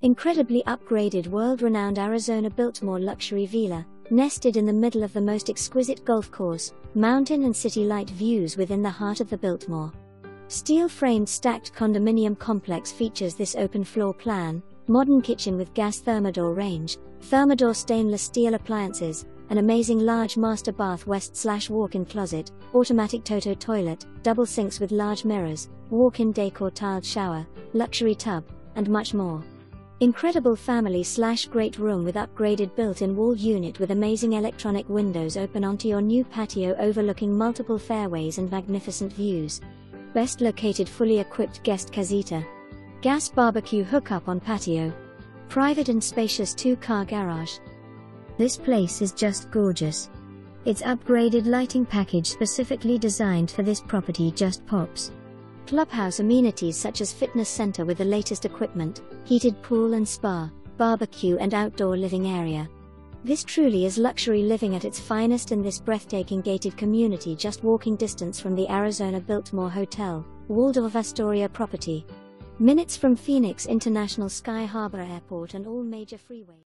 Incredibly upgraded world-renowned Arizona Biltmore luxury villa, nested in the middle of the most exquisite golf course, mountain and city light views within the heart of the Biltmore. Steel-framed stacked condominium complex features this open floor plan, modern kitchen with gas Thermador range, Thermador Stainless Steel appliances, an amazing large master bath west/walk-in closet, automatic Toto Toilet, double sinks with large mirrors, walk-in decor tiled shower, luxury tub, and much more. Incredible family/great room with upgraded built-in wall unit with amazing electronic windows open onto your new patio overlooking multiple fairways and magnificent views. Best located fully equipped guest casita. Gas barbecue hookup on patio. Private and spacious 2-car garage. This place is just gorgeous. Its upgraded lighting package specifically designed for this property just pops. Clubhouse amenities such as fitness center with the latest equipment, heated pool and spa, barbecue and outdoor living area. This truly is luxury living at its finest in this breathtaking gated community just walking distance from the Arizona Biltmore Hotel, Waldorf Astoria property. Minutes from Phoenix International Sky Harbor Airport and all major freeways.